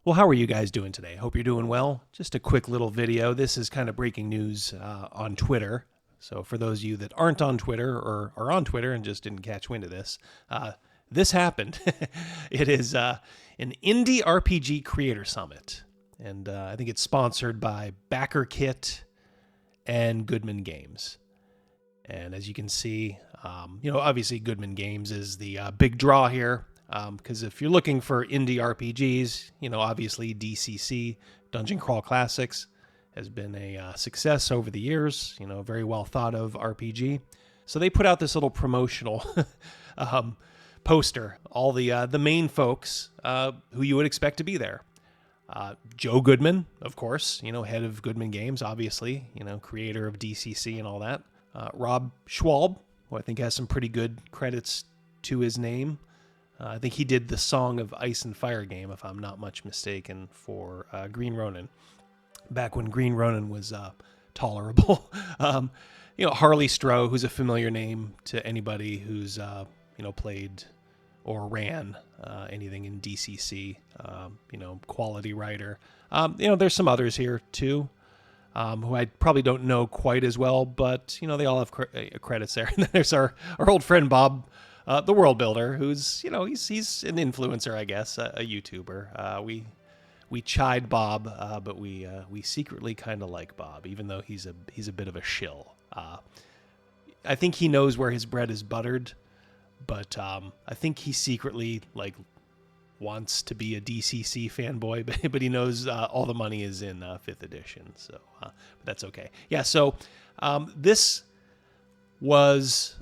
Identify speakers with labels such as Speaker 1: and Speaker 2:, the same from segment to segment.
Speaker 1: Well, how are you guys doing today? Hope you're doing well. Just a quick little video. This is kind of breaking news on Twitter. So for those of you that aren't on Twitter or are on Twitter and just didn't catch wind of this, this happened. It is an Indie RPG Creator Summit. And I think it's sponsored by Backer Kit and Goodman Games. And as you can see, obviously Goodman Games is the big draw here. Because if you're looking for indie RPGs, obviously DCC, Dungeon Crawl Classics, has been a success over the years, very well thought of RPG. So they put out this little promotional poster, all the main folks who you would expect to be there. Joe Goodman, of course, head of Goodman Games, obviously, creator of DCC and all that. Rob Schwalb, who I think has some pretty good credits to his name. I think he did the Song of Ice and Fire game, if I'm not much mistaken, for Green Ronin, back when Green Ronin was tolerable. Harley Stroh, who's a familiar name to anybody who's played or ran anything in DCC, quality writer. There's some others here too, who I probably don't know quite as well, but they all have credits there. And then there's our old friend Bob, the World Builder, who's he's an influencer, I guess, a YouTuber. We chide Bob, but we secretly kind of like Bob, even though he's a bit of a shill. I think he knows where his bread is buttered, but I think he secretly wants to be a DCC fanboy, but he knows all the money is in 5th edition, so but that's okay. Yeah, so this was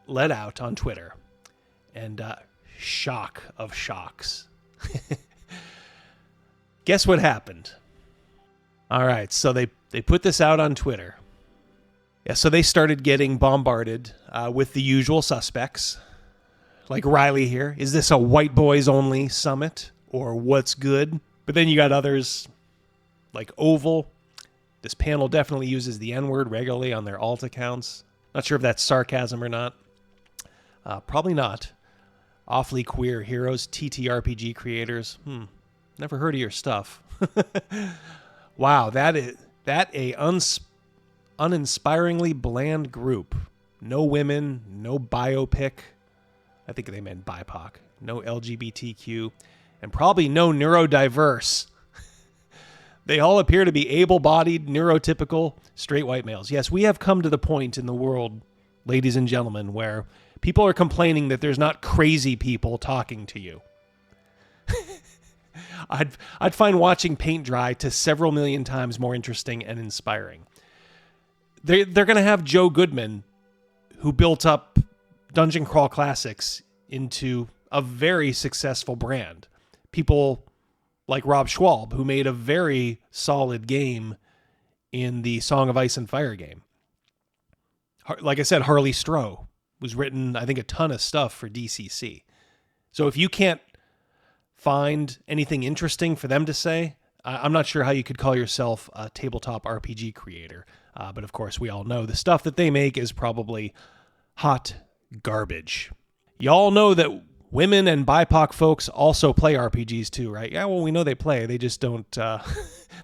Speaker 1: let out on Twitter. And shock of shocks. Guess what happened? All right, so they put this out on Twitter. Yeah, so they started getting bombarded with the usual suspects. Like Riley here. Is this a white boys only summit? Or what's good? But then you got others like Oval. This panel definitely uses the N-word regularly on their alt accounts. Not sure if that's sarcasm or not. Probably not. Awfully Queer Heroes, TTRPG creators. Never heard of your stuff. Wow, that uninspiringly bland group. No women, no biopic. I think they meant BIPOC. No LGBTQ, and probably no neurodiverse. They all appear to be able-bodied, neurotypical, straight white males. Yes, we have come to the point in the world, ladies and gentlemen, where people are complaining that there's not crazy people talking to you. I'd find watching paint dry to several million times more interesting and inspiring. They're going to have Joe Goodman, who built up Dungeon Crawl Classics into a very successful brand. People like Rob Schwalb, who made a very solid game in the Song of Ice and Fire game. Like I said, Harley Stroh was written, I think, a ton of stuff for DCC. So if you can't find anything interesting for them to say, I'm not sure how you could call yourself a tabletop RPG creator. But of course, we all know the stuff that they make is probably hot garbage. Y'all know that women and BIPOC folks also play RPGs too, right? Yeah, well, we know they play. They just don't.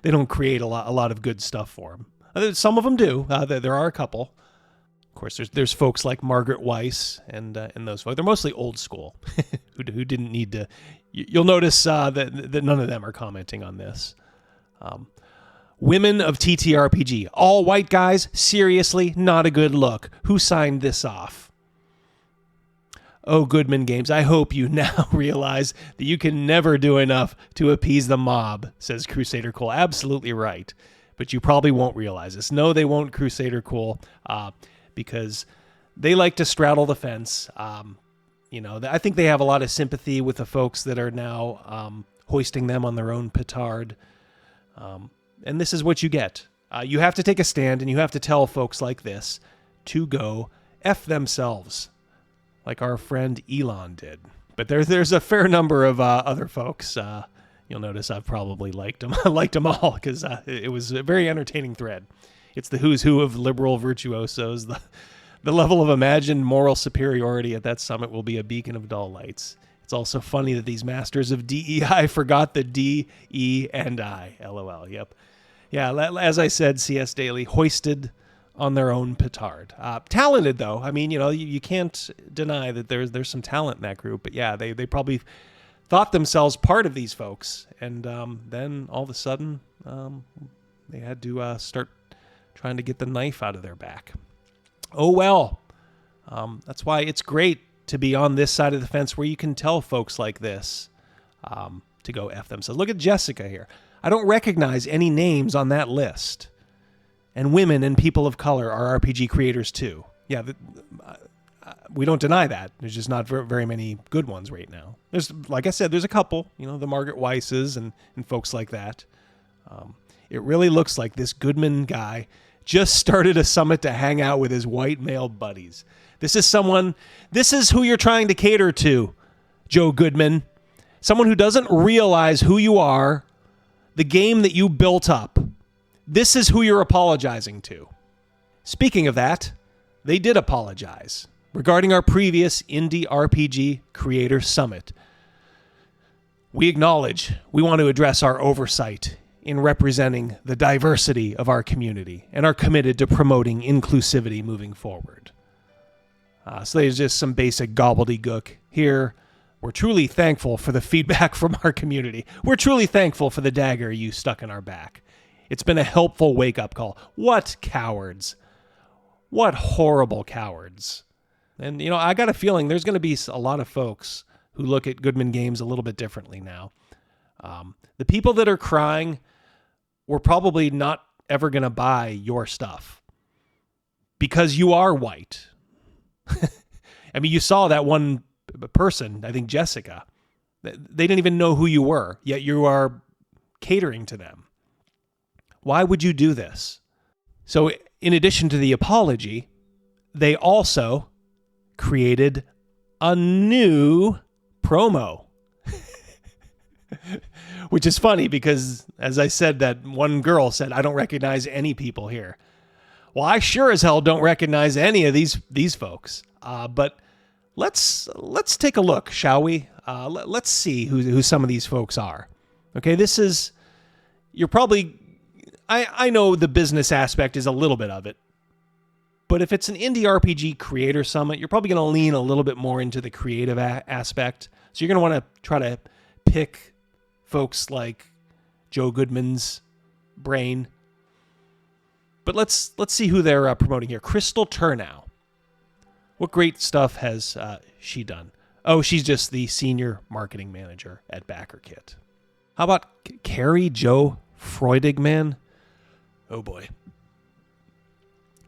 Speaker 1: They don't create a lot of good stuff for them. Some of them do. There are a couple. Of course, there's folks like Margaret Weiss and those folks. They're mostly old school who didn't need to. You'll notice that none of them are commenting on this. Women of TTRPG, all white guys. Seriously, not a good look. Who signed this off? Oh, Goodman Games, I hope you now realize that you can never do enough to appease the mob, says Crusader Cool. Absolutely right. But you probably won't realize this. No, they won't, Crusader Cool. Because they like to straddle the fence. I think they have a lot of sympathy with the folks that are now hoisting them on their own petard. And this is what you get. You have to take a stand, and you have to tell folks like this to go F themselves, like our friend Elon did. But there's a fair number of other folks. You'll notice I've probably liked them. I liked them all because it was a very entertaining thread. It's the who's who of liberal virtuosos. The level of imagined moral superiority at that summit will be a beacon of dull lights. It's also funny that these masters of DEI forgot the D, E, and I. LOL. Yep. Yeah, as I said, CS Daily hoisted on their own petard. Talented, though. I mean, you can't deny that there's some talent in that group. But yeah, they probably thought themselves part of these folks. And then all of a sudden, they had to start trying to get the knife out of their back. Oh, well. That's why it's great to be on this side of the fence where you can tell folks like this to go F themselves. Look at Jessica here. I don't recognize any names on that list. And women and people of color are RPG creators too. Yeah, we don't deny that. There's just not very many good ones right now. There's, like I said, there's a couple, the Margaret Weisses and folks like that. It really looks like this Goodman guy just started a summit to hang out with his white male buddies. This is who you're trying to cater to, Joe Goodman. Someone who doesn't realize who you are, the game that you built up. This is who you're apologizing to. Speaking of that, they did apologize regarding our previous Indie RPG Creator Summit. We acknowledge we want to address our oversight in representing the diversity of our community and are committed to promoting inclusivity moving forward. So there's just some basic gobbledygook here. We're truly thankful for the feedback from our community. We're truly thankful for the dagger you stuck in our back. It's been a helpful wake-up call. What cowards. What horrible cowards. And, I got a feeling there's going to be a lot of folks who look at Goodman games a little bit differently now. The people that are crying were probably not ever going to buy your stuff because you are white. I mean, you saw that one person, I think Jessica. They didn't even know who you were, yet you are catering to them. Why would you do this? So in addition to the apology, they also created a new promo. Which is funny because, as I said, that one girl said, I don't recognize any people here. Well, I sure as hell don't recognize any of these folks. But let's take a look, shall we? Let's see who some of these folks are. Okay, you're probably, I know the business aspect is a little bit of it. But if it's an Indie RPG Creator Summit, you're probably going to lean a little bit more into the creative aspect. So you're going to want to try to pick folks like Joe Goodman's brain. But let's see who they're promoting here. Crystal Turnow. What great stuff has she done? Oh, she's just the senior marketing manager at BackerKit. How about Carrie Jo Freudigman? Oh boy.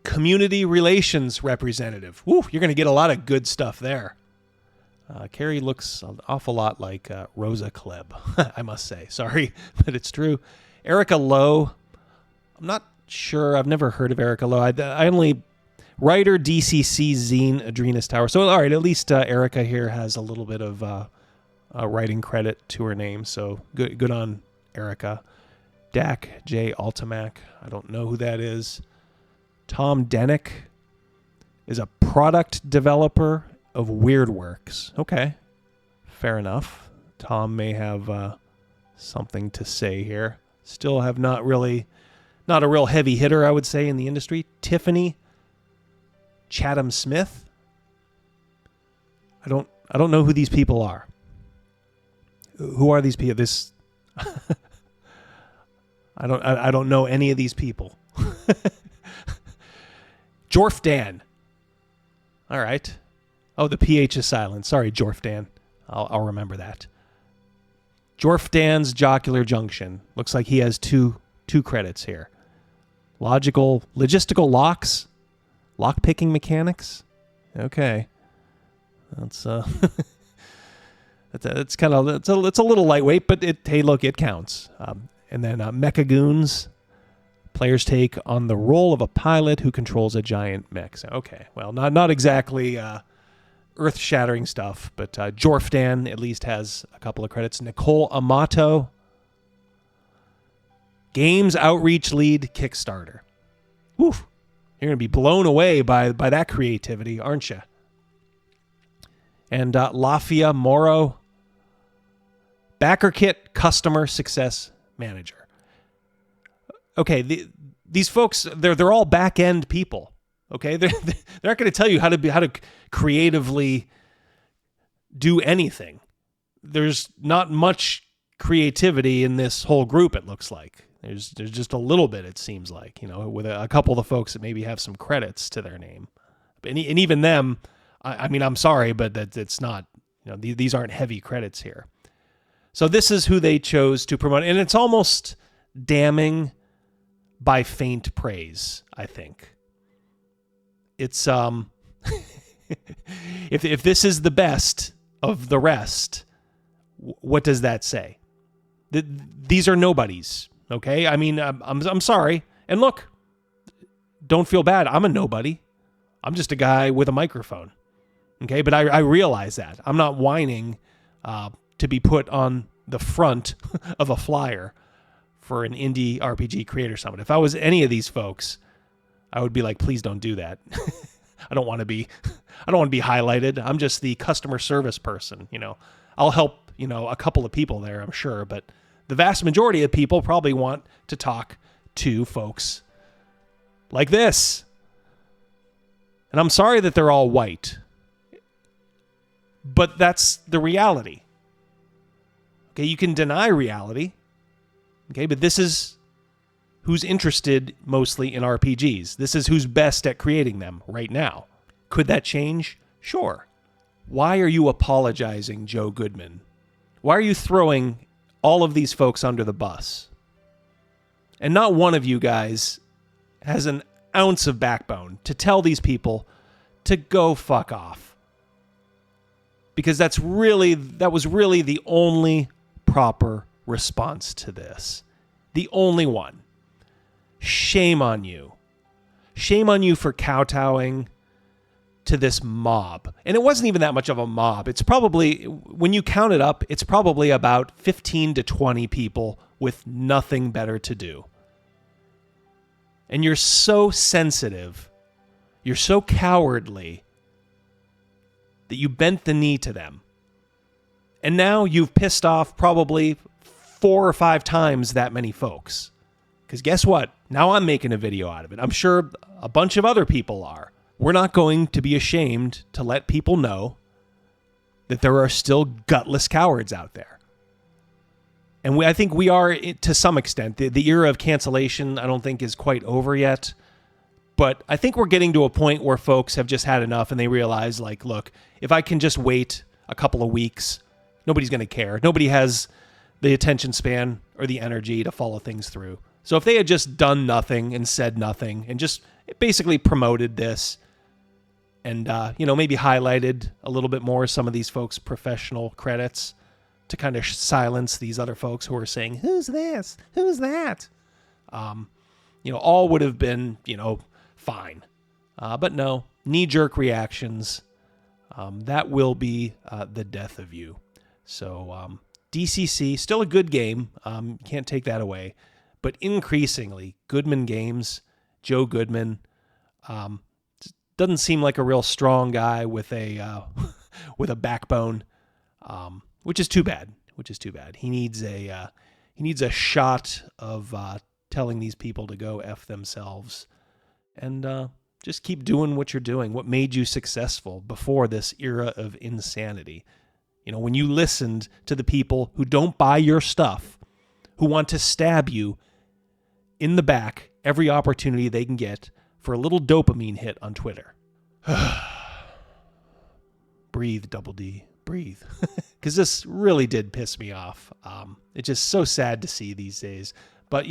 Speaker 1: Community relations representative. Woo, you're going to get a lot of good stuff there. Carrie looks an awful lot like Rosa Klebb, I must say. Sorry, but it's true. Erica Lowe. I'm not sure. I've never heard of Erica Lowe. I only... Writer, DCC, Zine, Adrena's Tower. So, all right, at least Erica here has a little bit of writing credit to her name. So, good on Erica. Dak J. Altamac. I don't know who that is. Tom Denick is a product developer of WeirdWorks. Okay, fair enough. Tom may have something to say here. Still have not a real heavy hitter, I would say, in the industry. Tiffany Chatham Smith. I don't know who these people are. Who are these people? I don't know any of these people. Jorf Dan. All right. Oh, the PH is silent. Sorry, Jorf Dan. I'll remember that. Jorf Dan's Jocular Junction. Looks like he has two credits here. Logistical locks. Lock-picking mechanics? Okay. That's it's a little lightweight, but hey, look, it counts. And then Mecha Goons. Players take on the role of a pilot who controls a giant mech. So, okay, well, not exactly earth-shattering stuff, but Jorf Dan at least has a couple of credits. Nicole Amato. Games Outreach Lead Kickstarter. Woof. You're going to be blown away by that creativity, aren't you? And Lafia Moro. Backer kit, customer success manager. Okay, these folks, they're all back-end people. Okay, they're not going to tell you how to creatively do anything. There's not much creativity in this whole group, it looks like. There's just a little bit, it seems like, with a couple of the folks that maybe have some credits to their name. And even them, I mean, I'm sorry, but it's not, these aren't heavy credits here. So this is who they chose to promote. And it's almost damning by faint praise, I think. It's, if this is the best of the rest, what does that say? These are nobodies, okay? I mean, I'm sorry. And look, don't feel bad. I'm a nobody. I'm just a guy with a microphone, okay? But I realize that. I'm not whining to be put on the front of a flyer for an indie RPG creator summit. If I was any of these folks, I would be like, please don't do that. I don't want to be highlighted. I'm just the customer service person, I'll help, a couple of people there, I'm sure, but the vast majority of people probably want to talk to folks like this. And I'm sorry that they're all white, but that's the reality. Okay, you can deny reality. Okay, but this is who's interested mostly in RPGs. This is who's best at creating them right now. Could that change? Sure. Why are you apologizing, Joe Goodman? Why are you throwing all of these folks under the bus? And not one of you guys has an ounce of backbone to tell these people to go fuck off. Because that was really the only proper response to this. The only one. Shame on you. Shame on you for kowtowing to this mob. And it wasn't even that much of a mob. It's probably, when you count it up, it's probably about 15 to 20 people with nothing better to do. And you're so sensitive, you're so cowardly that you bent the knee to them. And now you've pissed off probably 4 or 5 times that many folks. Because guess what? Now I'm making a video out of it. I'm sure a bunch of other people are. We're not going to be ashamed to let people know that there are still gutless cowards out there. And I think we are, to some extent. The era of cancellation, I don't think, is quite over yet. But I think we're getting to a point where folks have just had enough and they realize, like, look, if I can just wait a couple of weeks, nobody's going to care. Nobody has the attention span or the energy to follow things through. So if they had just done nothing and said nothing and just basically promoted this and, maybe highlighted a little bit more some of these folks' professional credits to kind of silence these other folks who are saying, who's this? Who's that? All would have been, fine. But no, knee-jerk reactions. That will be the death of you. So DCC, still a good game. Can't take that away. But increasingly, Goodman Games, Joe Goodman, doesn't seem like a real strong guy with a backbone, which is too bad. He needs a shot of telling these people to go F themselves and just keep doing what you're doing. What made you successful before this era of insanity? When you listened to the people who don't buy your stuff, who want to stab you in the back every opportunity they can get for a little dopamine hit on Twitter. Breathe, Double D, breathe. Because this really did piss me off. It's just so sad to see these days. But,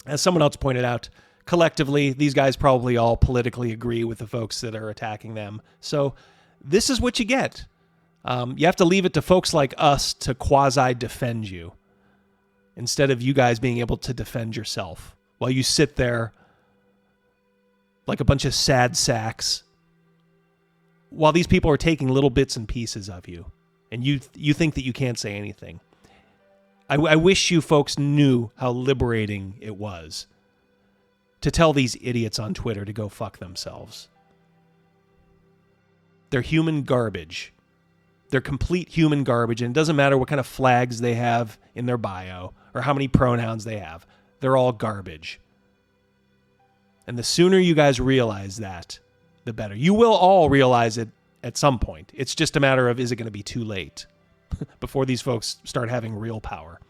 Speaker 1: as someone else pointed out, collectively, these guys probably all politically agree with the folks that are attacking them. So this is what you get. You have to leave it to folks like us to quasi-defend you instead of you guys being able to defend yourself while you sit there like a bunch of sad sacks while these people are taking little bits and pieces of you and you think that you can't say anything. I wish you folks knew how liberating it was to tell these idiots on Twitter to go fuck themselves. They're human garbage. They're complete human garbage, and it doesn't matter what kind of flags they have in their bio or how many pronouns they have. They're all garbage. And the sooner you guys realize that, the better. You will all realize it at some point. It's just a matter of, is it going to be too late before these folks start having real power?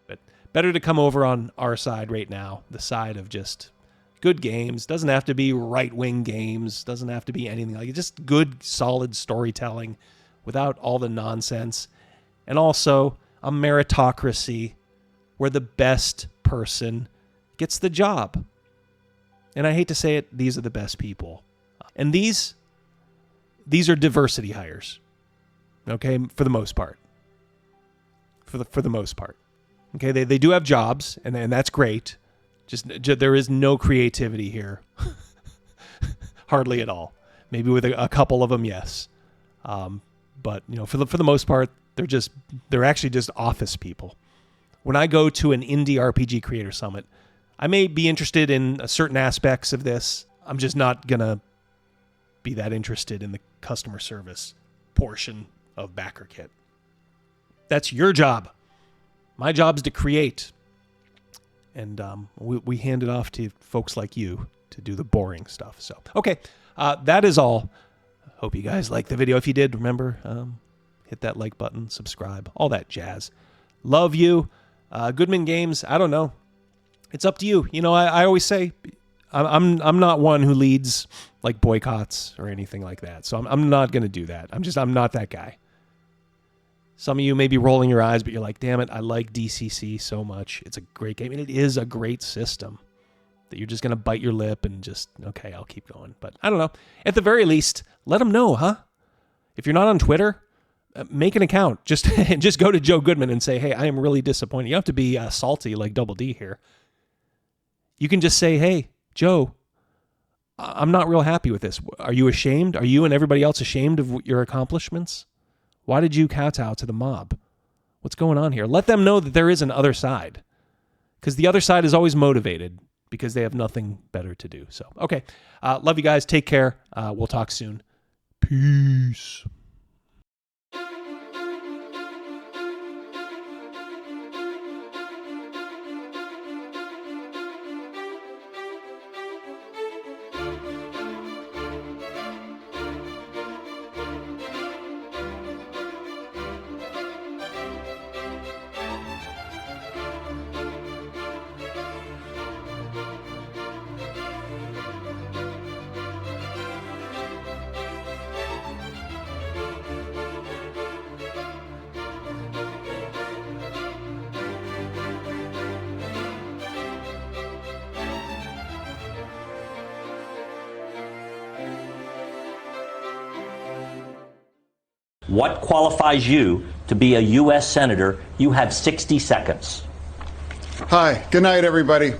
Speaker 1: But better to come over on our side right now, the side of just good games. Doesn't have to be right-wing games. Doesn't have to be anything like it. Just good, solid storytelling without all the nonsense. And also a meritocracy where the best person gets the job. And I hate to say it, these are the best people. And these are diversity hires. Okay, for the most part. For the most part. Okay, they do have jobs, and that's great. Just there is no creativity here. Hardly at all. Maybe with a couple of them, yes. But you know, for the most part, they're actually just office people. When I go to an indie RPG creator summit, I may be interested in certain aspects of this. I'm just not gonna be that interested in the customer service portion of BackerKit. That's your job. My job's to create. And we hand it off to folks like you to do the boring stuff. So, okay, that is all. Hope you guys liked the video. If you did, remember, hit that like button, subscribe, all that jazz. Love you. Goodman Games, I don't know. It's up to you. You know, I always say I'm not one who leads like boycotts or anything like that. So I'm not going to do that. I'm not that guy. Some of you may be rolling your eyes, but you're like, damn it, I like DCC so much. It's a great game, and it is a great system that you're just going to bite your lip and just, okay, I'll keep going. But I don't know. At the very least, let them know, huh? If you're not on Twitter, make an account. Just go to Joe Goodman and say, hey, I am really disappointed. You don't have to be salty like Double D here. You can just say, hey, Joe, I'm not real happy with this. Are you ashamed? Are you and everybody else ashamed of your accomplishments? Why did you kowtow to the mob? What's going on here? Let them know that there is an other side. Because the other side is always motivated because they have nothing better to do. So, okay. Love you guys. Take care. We'll talk soon. Peace.
Speaker 2: What qualifies you to be a U.S. Senator? You have 60 seconds.
Speaker 3: Hi, good night, everybody.